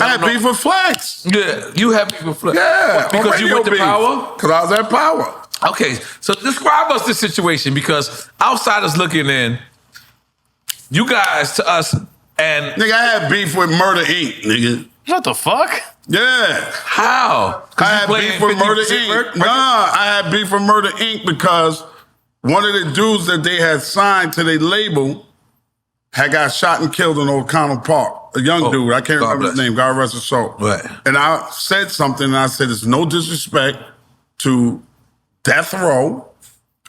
I had beef with Flex. Yeah, you had beef with Flex. Yeah, because you went to Power. Because I was at Power. Okay, so describe us the situation, because outsiders looking in, you guys to us, and nigga, I had beef with Murder Inc. Nigga, what the fuck? Yeah. How? I had beef with Murder Inc. Nah, I had beef with Murder Inc. because one of the dudes that they had signed to their label had got shot and killed in O'Connell Park. A young dude, I can't remember his name, God rest his soul. Right. And I said something, and I said, it's no disrespect to Death Row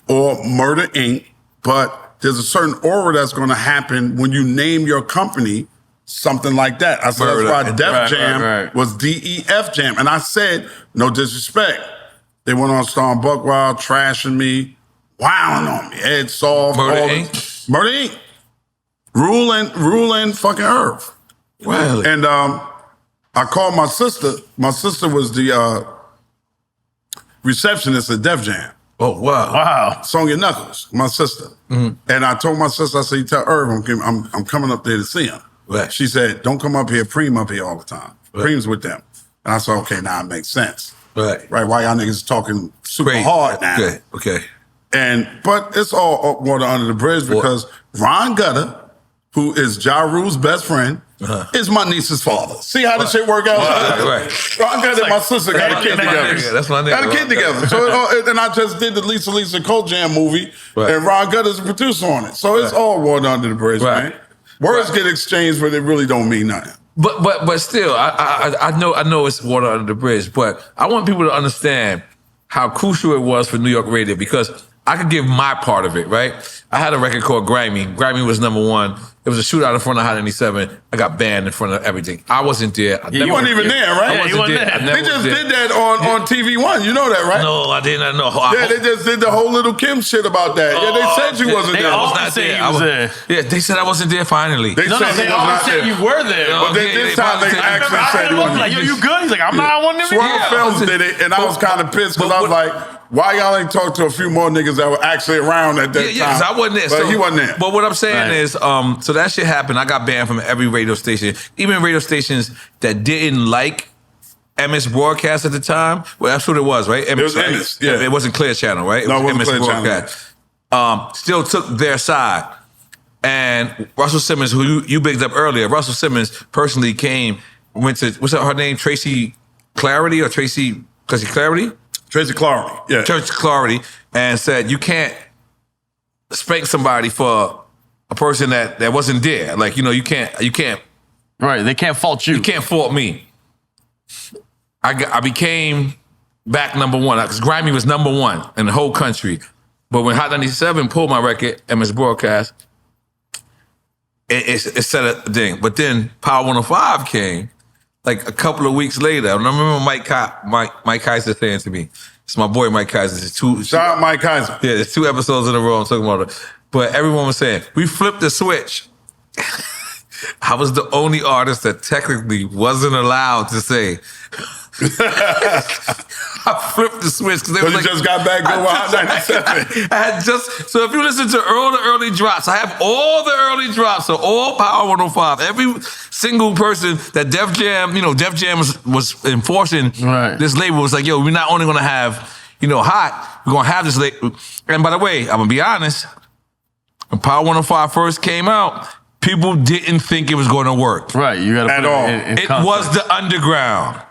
or Murder Inc., but there's a certain aura that's going to happen when you name your company something like that. I said, that's why Def Jam was DEF Jam. And I said, no disrespect. They went on Storm Buckwild, trashing me, wilding on me. Ed Soft. Murder Inc.? Murder Inc. Ruling fucking Earth. Really? And I called my sister. My sister was the receptionist at Def Jam. Oh, wow. Wow. Sonya Knuckles, my sister. And I told my sister, I said, you tell Irv I'm coming up there to see him. Right. She said, don't come up here, Preem up here all the time. Preem's with them. And I said, okay, now it makes sense. Right. Right, why y'all niggas talking super hard now. Okay. But it's all water under the bridge because Ron Gutter, who is Ja Rule's best friend, is my niece's father. See how this shit work out? Right. Ron Gutter and my sister got a kid together. That's my nigga. Got a kid together. So and I just did the Lisa Cole Jam movie, and Ron Gutter's a producer on it. So it's all water under the bridge, man. Words get exchanged, but it really don't mean nothing. But still, I know it's water under the bridge, but I want people to understand how crucial it was for New York radio, because I could give my part of it, right? I had a record called Grimy. Grimy was #1. It was a shootout in front of Hot 97. I got banned in front of everything. I wasn't there. You weren't even there, right? I wasn't there. They just did that on TV One. You know that, right? No, I did not know. Yeah, they just did the whole Little Kim shit about that. Yeah, they said you wasn't there. I was not there. Yeah, they said I wasn't there finally. They always said you were there. But this time they actually said you wasn't there. Like, yo, you good? He's like, I'm not one of them. Swirl Films did it, and I was kind of pissed because I was like, why y'all ain't talk to a few more niggas that were actually around at that time? Yeah, because I wasn't there. But he wasn't there. But what I'm saying is, so that shit happened. I got banned from every radio station, even radio stations that didn't like MS broadcast at the time. Well, that's what it was, right? It was MS, yeah. It wasn't Clear Channel, right? No, it wasn't MS Clear broadcast. Still took their side. And Russell Simmons, who you bigged up earlier, Russell Simmons personally went to, what's her name? Tracy Clarity or Tracy Clarity? Tracy Clarity, yeah. Tracy Clarity, and said, you can't spank somebody for a person that wasn't there. Like, you can't. Right, they can't fault you. You can't fault me. I became back #1, because Grimy was #1 in the whole country. But when Hot 97 pulled my record, MS Broadcast, it set a thing. But then Power 105 came, like a couple of weeks later. And I remember Mike Kaiser saying to me, it's my boy Mike Kaiser. Shout out Mike Kaiser. Yeah, there's 2 episodes in a row I'm talking about it. But everyone was saying, we flipped the switch. I was the only artist that technically wasn't allowed to say. I flipped the switch because you just got back to Hot 97. So if you listen to all the early drops, I have all the early drops, so all Power 105. Every single person that Def Jam was enforcing this label was like, yo, we're not only gonna have, Hot, we're gonna have this label. And by the way, I'm gonna be honest, when Power 105 first came out, people didn't think it was gonna work. Right, you gotta at all. It was the underground.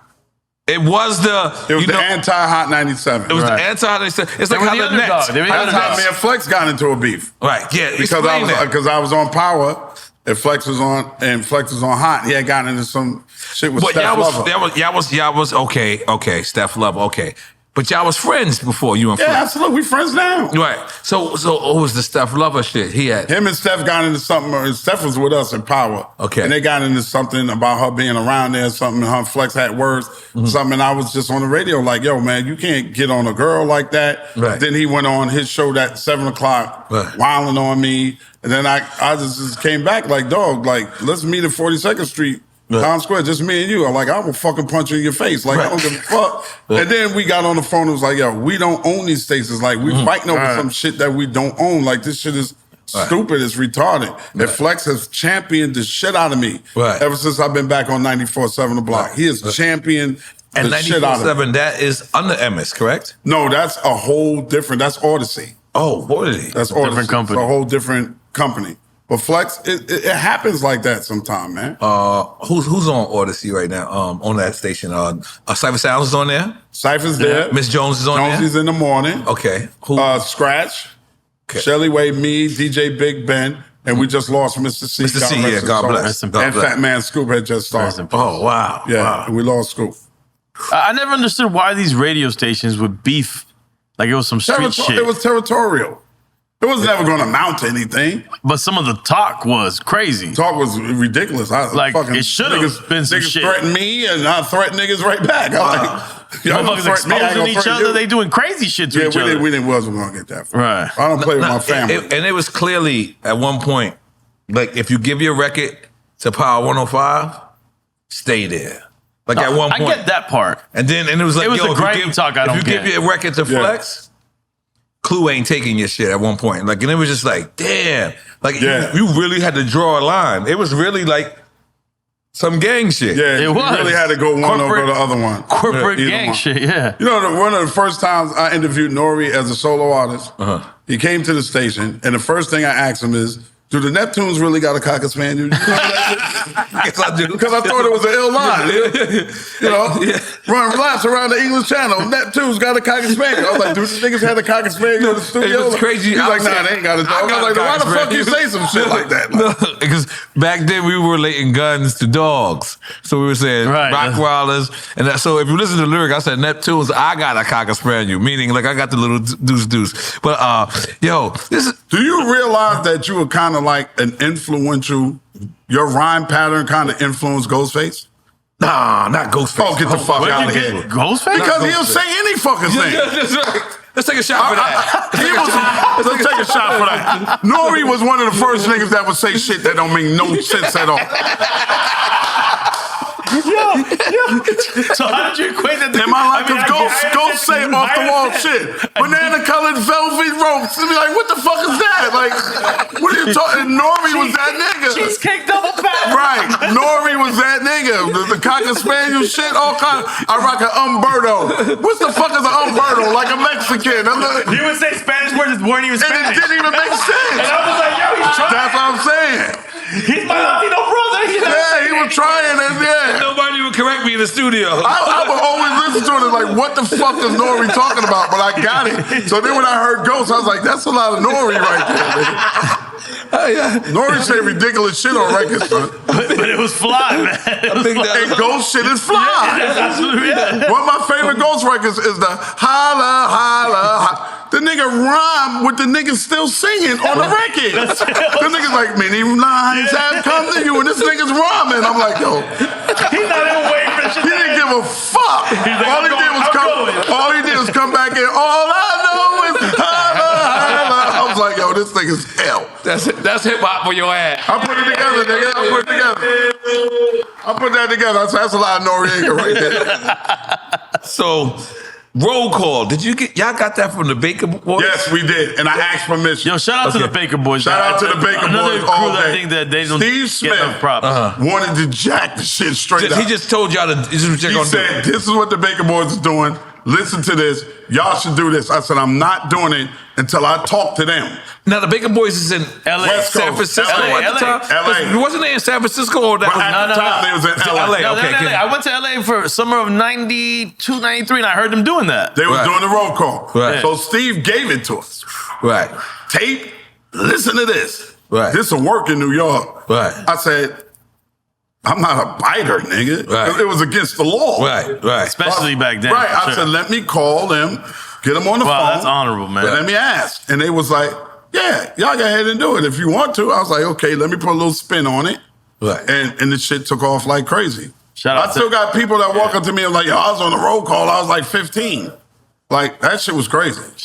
It was the anti-Hot 97. It was the anti-Hot 97. It's like how the Nets. That's how me and Flex got into a beef. Right, yeah. Because I was on Power and Flex was on Hot. He had gotten into some shit with Steph Lover. Y'all was okay, Steph Lover, okay. But y'all was friends before you and Flex. Yeah, absolutely. We friends now. Right. So what was the Steph Lover shit? Him and Steph got into something. And Steph was with us in Power. Okay. And they got into something about her being around there, something. Her and Flex had words, something. And I was just on the radio like, yo, man, you can't get on a girl like that. Right. Then he went on his show at 7 o'clock, wilding on me. And then I just came back like, dog, like, let's meet at 42nd Street. Times Square, just me and you. I'm like, I will fucking punch you in your face. Like, I don't give a fuck. And then we got on the phone and was like, yo, we don't own these stations. Like, we fighting over some shit that we don't own. Like, this shit is stupid. It's retarded. And Flex has championed the shit out of me ever since I've been back on 94.7 The Block. He has championed and the shit out of me. 94.7, that is under MS, correct? No, that's a whole different. That's Odyssey. Oh, Odyssey. That's Odyssey. Different company. It's a whole different company. But Flex, it happens like that sometime, man. Who's on Odyssey right now? On that station, Cypher Sounds is on there. Cypher's there. Miss Jones is on there. Jonesy's in the morning. Okay. Scratch. Okay. Shelly Wade, me, DJ Big Ben, and we just lost Mr. C. Mr. C, yeah, God bless. And Fat Man Scoop had just started. Oh, wow. Yeah, Wow. and we lost Scoop. I never understood why these radio stations would beef like it was some street shit. It was territorial. It was never going to amount to anything. But some of the talk was crazy. Talk was ridiculous. It should have been some niggas shit. threatened me, and I threatened niggas right back. Motherfuckers exposing each other. They doing crazy shit to each other. We wasn't going to get that far. Right. I don't play with my family. And it was clearly at one point, like if you give your record to Power 105, stay there. Like at one point. I get that part. And it was like, it was yo, the grimy talk I don't If you get. give your record to Flex, Clue ain't taking your shit at one point. Like, and it was just like, damn. Like, you really had to draw a line. It was really like some gang shit. Yeah, it was. You really had to go one over the other one. Corporate gang shit, yeah. You know, one of the first times I interviewed N.O.R.E. as a solo artist, he came to the station, and the first thing I asked him is, do the Neptunes really got a Cocker Spaniel? Yes, I do. Because I thought it was an ill line. You know, run laps around the English Channel. Neptunes got a Cocker Spaniel. I was like, dude, the niggas had a Cocker Spaniel in the studio. It was crazy. He's like, nah, they ain't got a dog. I was like, why the fuck you say some shit like that? Like, Because back then we were relating guns to dogs. So we were saying Rottweilers. And so if you listen to the lyric, I said Neptunes, I got a Cocker Spaniel. Meaning, like, I got the little deuce. But, yo, this is... Do you realize that you were kind of like an influential, your rhyme pattern kind of influenced Ghostface? Nah, not Ghostface. Oh, get the fuck out of here. Ghostface? Because he'll say any fucking thing. That's right. Let's take a shot for that. Let's take a shot for that. N.O.R.E. was one of the first niggas that would say shit that don't make no sense at all. So how did you equate that? Am I like, ghost say off the wall shit. Banana colored velvet ropes. And be like, what the fuck is that? Like, what are you talking? N.O.R.E. was that nigga. Cheesecake double pat. Right. N.O.R.E. was that nigga. The Cocker Spaniel shit, all kind. I rock an Umberto. What the fuck is an Umberto? Like a Mexican. You would say Spanish words that weren't even Spanish. And it didn't even make sense. And I was like, yo, he's trying. That's what I'm saying. He's my Latino brother. Yeah, he was trying it, yeah. Nobody would correct me in the studio. I would always listen to it like, what the fuck is N.O.R.E. talking about? But I got it. So then when I heard Ghost, I was like, that's a lot of N.O.R.E. right there, nigga. N.O.R.E. say ridiculous shit on records, son. But it was fly, man. And Ghost shit is fly. Yeah. One of my favorite Ghost records is the holla, holla, holla. The nigga rhyme with the nigga still singing on the record. The nigga's like, many lines have come to you, and this nigga's rhyming. I'm like, yo. He's not even waiting for shit. He didn't give a fuck. Like, all he did was come back in. All I know is holla, holla. I was like, yo, this nigga's hell. That's hip hop for your ass. I put it together, nigga. I put that together. That's a lot of Noriega right there. So, roll call. Did you get? Y'all got that from the Baker Boys? Yes, we did, and I asked permission. Yo, shout out to the Baker Boys. Shout out to the Baker Another Boys crew all that I day. think that they don't Steve get Smith enough props. wanted to jack the shit straight up. He just told y'all to. This is what you're He gonna said, do. this is what the Baker Boys is doing. Listen to this. Y'all should do this. I said, I'm not doing it until I talk to them. Now the Baker Boys is in LA. San Francisco LA, at the time. LA. Wasn't they in San Francisco or that? At the time, they was in LA. LA. Okay, No, I went to LA for summer of 92, 93, and I heard them doing that. They was doing the roll call. Right. So Steve gave it to us. Right. Tape, listen to this. Right. This will work in New York. Right. I said, I'm not a biter, nigga. Right. It was against the law. Right. Especially back then. Right. for I sure. said, let me call them, get them on the phone. That's honorable, man. Let me ask. And they was like, yeah, y'all go ahead and do it if you want to. I was like, okay, let me put a little spin on it. Right. And the shit took off like crazy. Shout out I still got people that walk up to me and like, yo, I was on the roll call. I was like 15. Like, that shit was crazy.